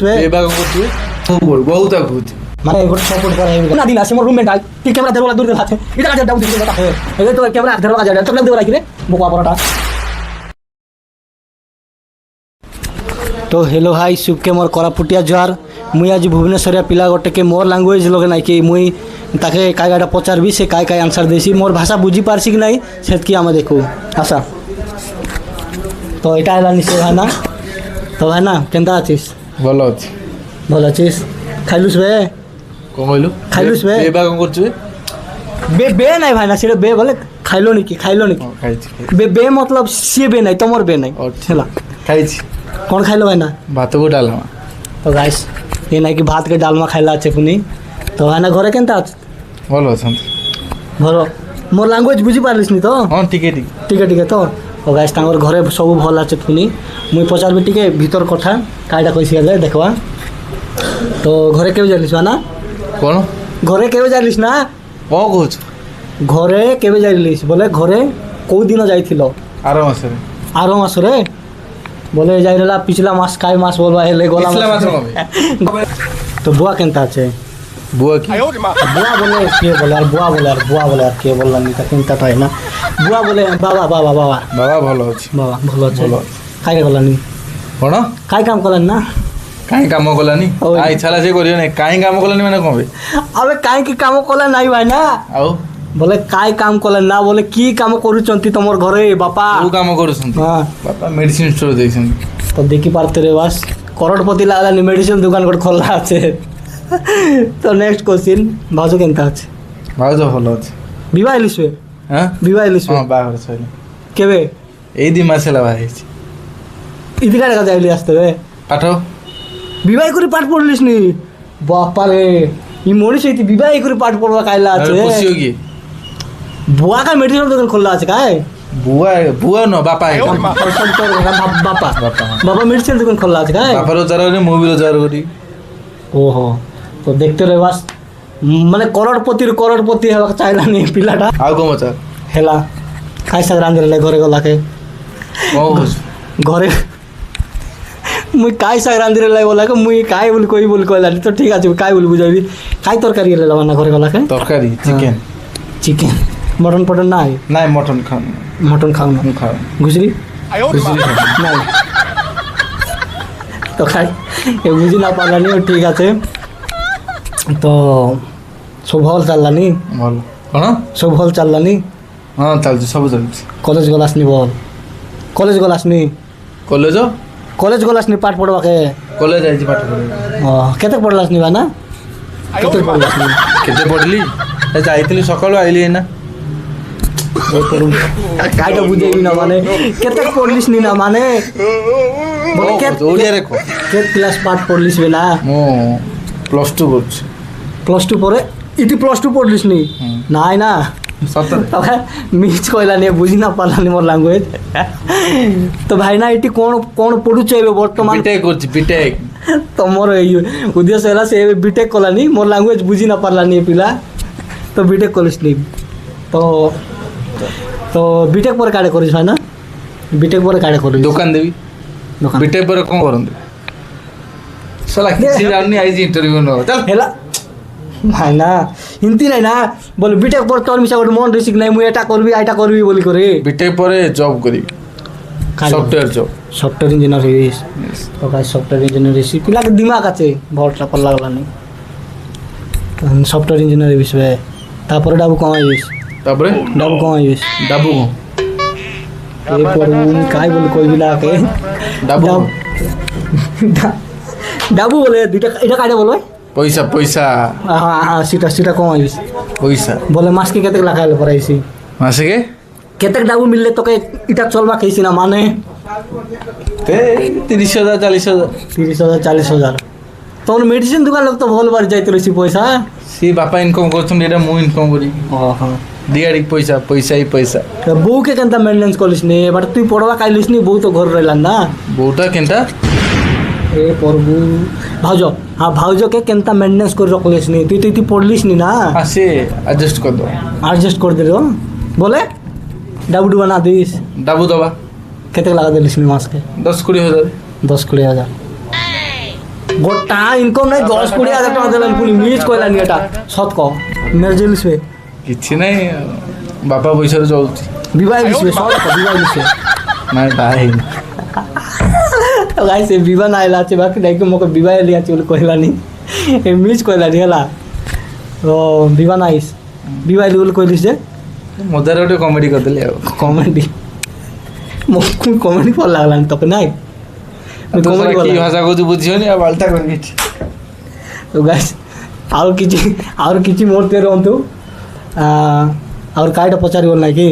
করছবে এবা কোন করছবে বহুত আগুত মানে গোটে সাপোর্ট করা হইবে না দিন আসে মোর রুমমেট আই কি ক্যামেরা ধরলা দূর আছে এটা কাজে দাও দিতে কথা এই তো ক্যামেরা ধরলা কাজে তো দেব রাখি রে বকবা পড়াটা। তো हेलो हाई शुभके मोर कोरापुटिया जुआर मुई आज भुवनेश्वरिया पिला गोटे के मोर लांगुएज लगे ना कि मुई ताके काय गाटा पचारबी से काय काय आंसर देसी मोर भाषा बुझी पारसी कि नहीं सेतकी आमे देखू आशा। तो এটা হলা নিশ্চয় হয় না তো হয় না কেনতা আছিস? ভালো আছি। ভালো আছিস? খাইলুস বে কোন হইলো খাইলুস বে এবা কোন করছবে বে বে নাই ভাই না সেটা বে বলে খাইলো নাকি খাইলো নাকি খাইছি বে বে मतलब সে বে নাই তোমার বে নাই হেলা খাইছি कौन खाइलो है ना भात को डालमा तो गाइस ये ना कि भात के डालमा खाइला আছে পুনি তো है ना घरे केनता আছে ভালো আছেন भलो मोर लैंग्वेज बुझी पारलिस नी तो हां ठीक है तो ओ गाइस तांगर घरे सब भल আছে পুনি मुई पचारबी टिके भीतर कथा कायडा कइसी गले देखवा तो घरे केउ जालिस ना कोन घरे केउ जालिस ना को कहछ घरे केउ जालिस बोले घरे को दिन जाइथिलो आरो मास रे बोले जाइला पिछला मास काय मास बोलवा हेले गोला पिछला मास तो बुआ केनता আছে बुआ की बुआ बोले के बोले यार बुआ बोले यार के बोलला नी ता केनता तो है ना बुआ बोले बाबा ভালো আছে बाबा भलो আছে काय गला नी कोन काय काम करलन ना काई काम कलानी आ इच्छा से करियो ने काई काम कलानी माने कहबे अबे काय की काम कला नाही भाई ना आउ बोले काय काम कलन ना बोले की काम करूचंती तमोर घरे बापा वो काम करूचंती हां बापा मेडिसिन स्टोर देछन तो देखि पारते रे बस करोड़पति लागला नी मेडिसिन दुकान कोड खोलला আছে तो नेक्स्ट क्वेश्चन भाजो केनता আছে भाजो ভালো আছে विवाह लिसवे हां विवाह लिसवे हां बाहर सइले केबे এই দি মাসে লাগা হইছে इदी काडा का जाइली আসতে বে পাঠো विवाह করে পাঠ পড়লিস নি বাপা রে ই মনিস এইতি विवाह করে পাঠ পড়বা কাইলা আছে খুশি হোগি बुआ का मेडिसिन दुकान खोलला আছে काय बुआ न बापा है बाबा मेडिसिन दुकान खोलला আছে काय बापा रोजगार ने मु भी रोजगार करी ओहो तो देखते रहे बस माने करोड़पति हेबा चाइला नी पिलाटा आउ को मचा हेला काय सग रांधरे ले घरे गला के घरे मुई काय सग रांधरे ले बोला के मुई काय बोल कोई बोल कोला तो ठीक আছে काय बोल बुझाबी काय तरकारी ले लाना घरे गला के तरकारी चिकन मटन पटन ना है नहीं मटन खाओ ना खाओ घुसरी नहीं तो खाई ये बुझी ना पाला नहीं ठीक আছে तो सब भल चलला नी भल कोन सब भल चलला नी हां चलछ सब चलछ कॉलेज गलास नी बोल कॉलेज गलास नी कॉलेज गलास नी पाठ पढ़वा के कॉलेज आइछि पाठ पढ़े केते पढ़लास नी बाना केते पढ़लास नी केते पढ़ली ए जाइतली सकाळ आइली ना कायटा बुझेबी ना माने केते पढ़लिस नी ना माने बोले के ओडिया रे को के क्लास पाठ पढ़लिस बेला मो +2 করছি +2 পরে ইতি +2 পড়লিস নি নাই না সত্য তবে মিছ কইলা নে বুঝি না পারলানি মোর ল্যাঙ্গুয়েজ তো ভাই না এটি কোন কোন পড়ুছ এবে বর্তমান বিটেক করছি বিটেক তোমার এই উদ্দেশ্য হলা সে বিটেক কলানি মোর ল্যাঙ্গুয়েজ বুঝি না পারলানি পিলা তো বিটেক করিস নি তো তো বিটেক পরে কাড়ে করিস ভাই না বিটেক পরে কাড়ে করিস দোকান দেবি দোকান বিটেক পরে কোন করন সালা কিছু জানি আইজি ইন্টারভিউ ন চল হেলা ভাই না হিন্দি নাই না বল বিটেক পরে তোর মিছা মন রিসিক নাই মুই এটা করবি বলি করে বিটেক পরে জব করি সফটওয়্যার ইঞ্জিনিয়ার হইস তো ভাই সফটওয়্যার ইঞ্জিনিয়ার হইস পিলা के दिमाग আছে ভরটা পড় লাগলা নি সফটওয়্যার ইঞ্জিনিয়ার হইস বে তারপরে ডাবু কমাইস ডাবু এই পড়ু কাই বল কইবি না কে ডাবু বলে দুইটা এটা কাইটা বলবে পয়সা হ্যাঁ সিটা কমাইস পয়সা বলে মাসকে কেতে লাগাইলে পড়াইছি মাসে কেতে ডাবু মিললে তোকে এটা চলবা কইছি না মানে 30,000 40,000 তোর মেডিসিন দোকান লোক তো ভাল বার যাইতে রইছি পয়সা সি বাপা ইনকাম করছন এটা মু ইনকাম করি হ্যাঁ দিয়াড়ি পয়সা বউ के केनता मेंटेनेंस कलिस नी बट तू पढ़वा काइलिस नी बऊ तो घर रहला ना बऊटा केनता ए प्रभु भाउजो हां भाउजो के केनता मेंटेनेंस कर रखलिस नी तू पढ़लिस नी ना हां से एडजस्ट कर दे रो बोले डाबू बना दिस डाबू दबा केते लगा देलिस नी मास के 10-20 हजार গোটা ইনকম নাই 10-20 হাজার টাকা দেলেন পুনি মিস কইলানি এটা সত ক মেরে লিসবে କିଛି ନାହିଁ ବାପା ପଇସାରେ ଚଳୁଛି বিবাহ লিসবে সত ক বিবাহ লিসবে ନାଇଁ ବାହା ହେଇନି তো গাইস এ বিবাহ না আইলা আছে বাকি নাই কি মকে বিবাহ লিয়া আছে বলে কইলানি এ মিস কইলানি হেলা তো বিবাহ নাইস বিবাহ বলে কইলিস যে ମଜାରେ ଗୋଟେ କମେଡି କରିଦେଲି ଆଉ কমেডি মকে কমেডি ভাল লাগলানি তোকে নাই ତୁ কমেডি কি ভাল ଭାଷା କହୁଛୁ ବୁଝିବନି ଆଉ ବାଲଟା କରିବି তো গাইস আর কিছু মোরতে রহন্তু আর কাইটা পচারি বল নাই কি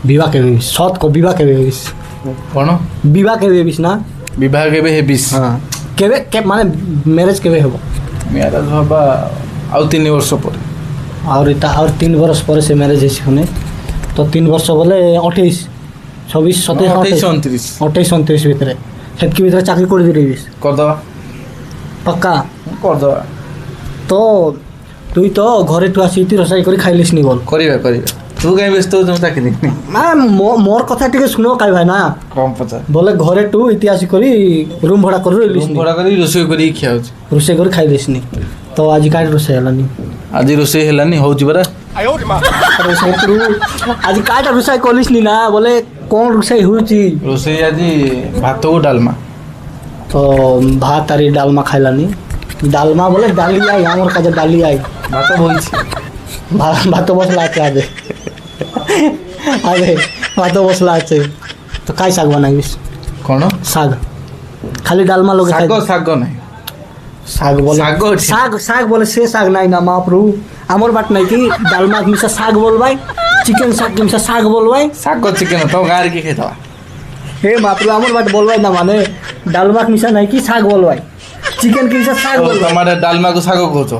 বিবাহ কেবে সৎ কো বিবাহ কেবে হইস କ'ଣ বিবাহ কেবে হইস না ବିବାହ କେବେ ହେବିସ୍ হ্যাঁ কেবে মানে ম্যারেজ কেবে হব ମ୍ୟାରେଜ ହବା ଆଉ 3 ବର୍ଷ ପରେ আর এটা আর 3 বছর পরে সে ম্যারেজ হয়েছে শুনে তো 3 বছর বলে 28 26 27 28 29 28 29 ভিতরে সেতকি ভিতরে চাকরি করে দিস କରିଦେବା পাক্কা କରିଦେବା তো তুই তো ঘরে টু আসি তুই রসাই করে খাইলিস নি বল କରିବା ତୁ କାହିଁ ବ୍ୟସ୍ତ ହଉଛୁ ମୁଁ ଚାକିରି না মোর কথা টিকে শুনো কাই ভাই না କମ୍ ପଚାର বলে ঘরে টু ইতিহাস করি রুম ভড়া করে রইলিস ରୁମ୍ ଭଡ଼ା କରି ରୋଷେଇ କରିକି ଖିଆଉଛି রোষেই করে খাইলিস নি তো আজ কাই রোষেই হেলানি ଆଜି ରୋଷେଇ ହେଲାନି ହଉଛି ପରା রোষেই করু আজ কাইটা রোষাই কলিস নি না বলে কোন রোষাই হউছি ରୋଷେଇ ଆଜି ଭାତକୁ ଡାଲମା তো ভাত আর এই ডালমা খাইলানি ডালমা বলে ডালিয়াই আমার কাছে ডালিয়াই ଭାତ ବଇଛି ভাত মশলা আছে আগে আগে ভাত মশলা আছে তো কাই শাক বানাইস କ'ଣ শাক খালি ডালমা লোকে খাই ଶାଗ ନାହିଁ শাক বলে ଶାଗ ଅଛି শাক বলে সে শাক নাই না মহাপ্রভু আমার বাট নাই কি ডালমা মিশা শাক বলবাই চিকেন শাক মিশা শাক বলবাই ଶାଗ ଚିକେନ ତମ ଗାଁରେ କିଏ ଖାଇଦେବା হে মহাপ্রভু আমার বাট বলবাই না মানে ডালমা মিশা নাই কি শাক বলবাই চিকেন কি মিশা শাক বলবাই ତମ ଆଡ଼େ ଡାଲମାକୁ ଶାଗ କହୁଛ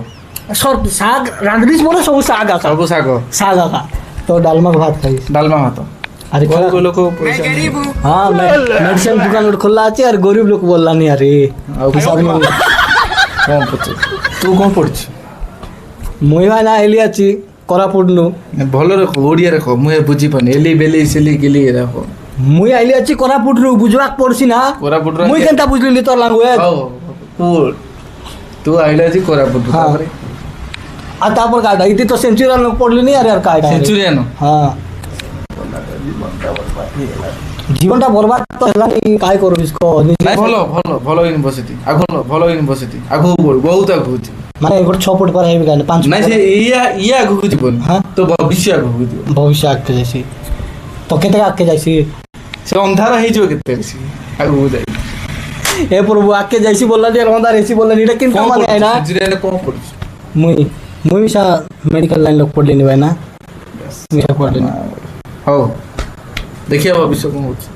সব শাক রাঁধরিস বলে সব শাক আঁকা ସବୁ ଶାଗ শাক আঁকা তো ডালমা ভাত খাইস ଡାଲମା ଭାତ আরে ଗରିବ ଲୋକ ପଇସା ନାହିଁ। হ্যাঁ মেডিসিন দোকান গোটে খোলা আছে আর গরিব লোক বললানি আরে ଆଉ হিসাব নেই। କ'ଣ ପଚାର ତୁ କ'ଣ ପଢ଼ିଛୁ মুই ভাই না এলি আছি কোরাপুট নু ଭଲରେ କହ ଓଡ଼ିଆରେ କହ ମୁଁ ଏ ବୁଝିପାରୁନି ଏଲି ବେଲି ସିଲି ଗିଲି ଏରା କହ মুই আইলি আছি কোরাপুট নু বুঝবাক পড়ছি না କୋରାପୁଟର মুই কেনটা বুঝলি তোর ল্যাঙ্গুয়েজ ହଉ ତୁ ଆଇଲା ଆଜି କୋରାପୁଟ ହଁ। ତାପରେ আর তারপর কাটা ইতি তো সেঞ্চুরিয়ান লোক পড়লি নি আরে আর কাটা ସେଞ୍ଚୁରିଆନ হ্যাঁ জীবনটা বরবাদ তো হেলানি কাই করবিস কো ନାଇଁ ଭଲ ଭଲ ଭଲ ୟୁନିଭର୍ସିଟି ଭଲ ୟୁନିଭର୍ସିଟି ଆଗକୁ ବଢ଼ୁ ବହୁତ ଆଗକୁ ଯିବ মানে গোটে 6 ফুট পরে হেবি গানে 5 ନାଇଁ ସେ ଇଏ ଆଗକୁ ଯିବନି ହଁ। ତ ଭବିଷ୍ୟ ଆଗକୁ ଯିବ ভবিষ্য আগে যাইছি তো কেতে আগে যাইছি ସେ ଅନ୍ଧାର ହେଇଯିବ କେତେ ବେশୀ ଆଗକୁ ଯାଇ এ প্রভু আগে যাইছি বললা যে রন্দা রেসি বললা এটা কিন্তু କ'ଣ মানে ପଢୁଛୁ না ସେଞ୍ଚୁରିଆନରେ କ'ଣ ପଢୁଛୁ মুই মিশা মেডিকেল লাইন লোক পড়লি নি ভাই না মিশা পড়লি না ହଉ ଦେଖିବା ଭବିଷ୍ୟ କ'ଣ ହଉଛି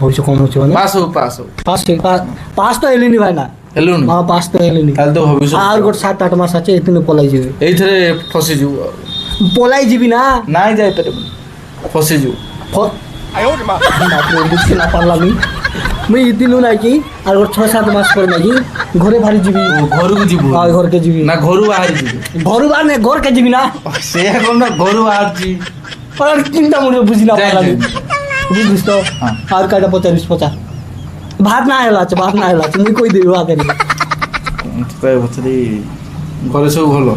ভবিষ্য কম হচ্ছে মানে ପାସ୍ ହଉ ପାସ୍ ହଉ পাস তো এলি নি ভাই না ହେଲୁଣି হ্যাঁ পাস তো এলি নি ତାହେଲେ ତ ଭବିଷ୍ୟ আর গোটে 7-8 মাস আছে এতিনে পলাই যাবে ଏଇଥିରେ ଫସିଯିବୁ ଆଉ পলাই যাবি না ନାଇଁ ଯାଇପାରିବୁନି ଫସିଯିବୁ বুঝতে না পারলাম মুই ইতিনু নাকি আর গোটে 6-7 মাস পরে নাকি ঘরে ভারি যাবি ଘରକୁ ଯିବୁ আর ঘরকে যাবি ନା ଘରୁ ବାହାରି ଯିବୁ ঘরু বার না ঘরকে যাবি না ସେଇଆ କ'ଣ ନା ঘରୁ ବାହାରୁଛି আর চিন্তা মনে বুঝি না যাই, পারলাম যাই। বুঝিস তো হ্যাঁ। আর কাটা 45 ভাত না হেলা আছে ভাত না হেলা আছে মুই কই দিবি ভাত এনে ତତେ ପଚାରି ଘରେ ସବୁ ଭଲ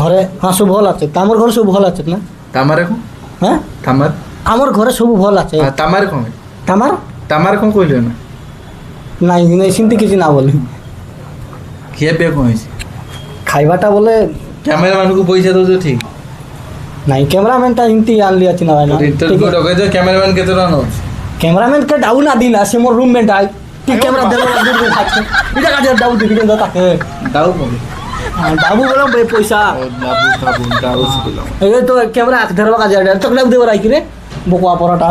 ঘরে হ্যাঁ সব ভাল আছে তো আমার ঘরে সব ভাল আছে না ତାମାରେ କ'ଣ হ্যাঁ ତାମାର আমার ঘরে সব ভাল আছে ତାମାରେ କ'ଣ তোমার ତାମାରେ କ'ଣ କହିଲେ ନା নাই নাই সিনতে কিছু না বলি ଖିଆ ପିଆ କ'ଣ ହେଇଛି খাইবাটা বলে କ୍ୟାମେରାମ୍ୟାନକୁ ପଇସା ଦେଉଛ ଠିକ୍ নাই ক্যামেরাম্যানটা ইনতি আনলি আছে না ভাই না ଇଣ୍ଟରଭ୍ୟୁ ଡକେଇଛ କ୍ୟାମେରାମ୍ୟାନ କେତେ ଟଙ୍କା ନେଉଛି ক্যামেরাম্যান কে ডাউ না দিলা সে মোর রুমমেট আই ঠিক ক্যামেরা দেব না দূর দূর থাকছে এটা কাজে ডাউ দিবি কেন তাকে দাও କ'ଣ ডাবু বললাম পয়সা দাবু দাবু দাবু এই তো ক্যামেরা হাত ধরবা কাজে তো ডাউ দেব রাখি রে বকুয়া পরাটা